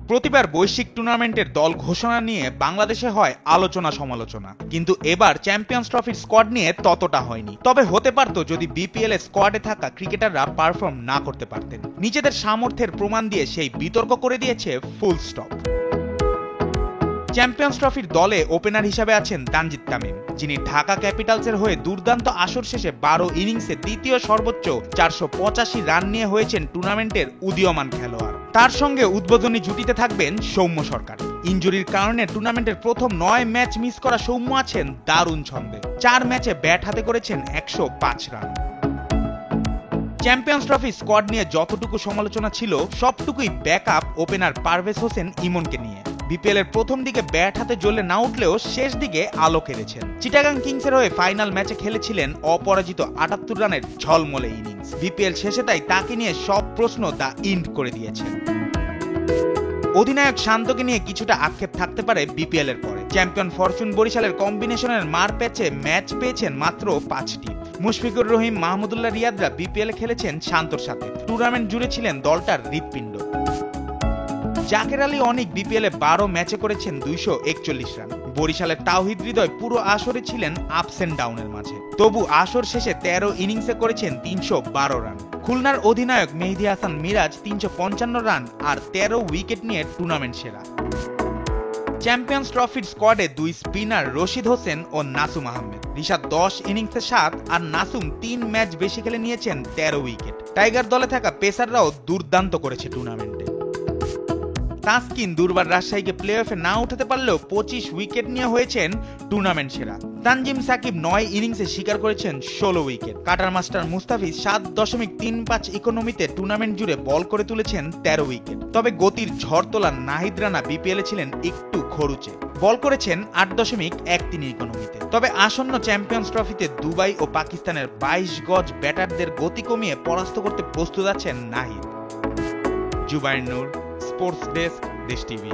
প্রতিবার বৈশ্বিক টুর্নামেন্টের দল ঘোষণা নিয়ে বাংলাদেশে হয় আলোচনা সমালোচনা, কিন্তু এবার চ্যাম্পিয়ন্স ট্রফির স্কোয়াড নিয়ে ততটা হয়নি। তবে হতে পারত যদি বিপিএল এর স্কোয়াডে থাকা ক্রিকেটাররা পারফর্ম না করতে পারতেন। নিজেদের সামর্থ্যের প্রমাণ দিয়ে সেই বিতর্ক করে দিয়েছে ফুল স্টপ। চ্যাম্পিয়ন্স ট্রফির দলে ওপেনার হিসেবে আছেন তানজিদ তামিম, যিনি ঢাকা ক্যাপিটালসের হয়ে দুর্দান্ত আসর শেষে 12 ইনিংসে দ্বিতীয় সর্বোচ্চ 485 রান নিয়ে হয়েছেন টুর্নামেন্টের উদীয়মান খেলোয়াড়। তার সঙ্গে উদ্বোধনী জুটিতে থাকবেন সৌম্য সরকার। ইনজুরির কারণে টুর্নামেন্টের প্রথম 9 ম্যাচ মিস করা সৌম্য আছেন দারুণ ছন্দে। 4 ম্যাচে ব্যাট হাতে করেছেন 105 রান। চ্যাম্পিয়ন্স ট্রফি স্কোয়াড নিয়ে যতটুকু সমালোচনা ছিল সবটুকুই ব্যাকআপ ওপেনার পারভেজ হোসেন ইমনকে নিয়ে। বিপিএল এর প্রথম দিকে ব্যাট হাতে জ্বলে না উঠলেও শেষ দিকে আলো কেড়েছেন। চিটাগাং কিংসের হয়ে ফাইনাল ম্যাচে খেলেছিলেন অপরাজিত 78 রানের ঝলমলে ইনিংস। বিপিএল শেষে তাই তাকে নিয়ে সব প্রশ্ন দা ইন্ড করে দিয়েছেন। অধিনায়ক শান্তকে নিয়ে কিছুটা আক্ষেপ থাকতে পারে বিপিএল এর পরে। চ্যাম্পিয়ন ফরচুন বরিশালের কম্বিনেশনের মার প্যাচে ম্যাচ পেয়েছেন মাত্র 5টি। মুশফিকুর রহিম, মাহমুদুল্লাহ রিয়াদরা বিপিএল খেলেছেন শান্তর সাথে। টুর্নামেন্ট জুড়ে ছিলেন দলটার হৃৎপিণ্ড। জাকের আলী অনিক বিপিএল এ 12 ম্যাচে করেছেন 241 রান। বরিশালের তাওহিদ হৃদয় পুরো আসরে ছিলেন আপস এন্ড ডাউনের মাঝে, তবু আসর শেষে 13 ইনিংসে করেছেন 312 রান। খুলনার অধিনায়ক মেহেদী হাসান মিরাজ 355 রান আর 13 উইকেট নিয়ে টুর্নামেন্ট সেরা। চ্যাম্পিয়ন্স ট্রফির স্কোয়াডে 2 স্পিনার রশিদ হোসেন ও নাসুম আহমেদ। রিশাদ 10 ইনিংসে 7 আর নাসুম 3 ম্যাচ বেশি খেলে নিয়েছেন 13 উইকেট। টাইগার দলে থাকা পেসাররাও দুর্দান্ত করেছে টুর্নামেন্টে। তাসকিন দুর্বার রাজশাহীকে প্লে অফে না উঠাতে পারলেও 25 উইকেট নিয়ে হয়েছেন টুর্নামেন্ট সেরা। তানজিম সাকিব 9 ইনিংসে শিকার করেছেন 16 উইকেট। কাটার মাস্টার মুস্তাফিজ 7.35 ইকোনমিতে টুর্নামেন্ট জুড়ে বল করে তুলেছেন 13 উইকেট। তবে গতির ঝড় তোলা নাহিদ রানা বিপিএল এ ছিলেন একটু খরুচে, বল করেছেন 8.13 ইকোনমিতে। তবে আসন্ন চ্যাম্পিয়ন্স ট্রফিতে দুবাই ও পাকিস্তানের 22 গজ ব্যাটারদের গতি কমিয়ে পরাস্ত করতে প্রস্তুত আছেন নাহিদ। জুবাইর নূর, স্পোর্টস ডেস্ক, দেশ টিভি।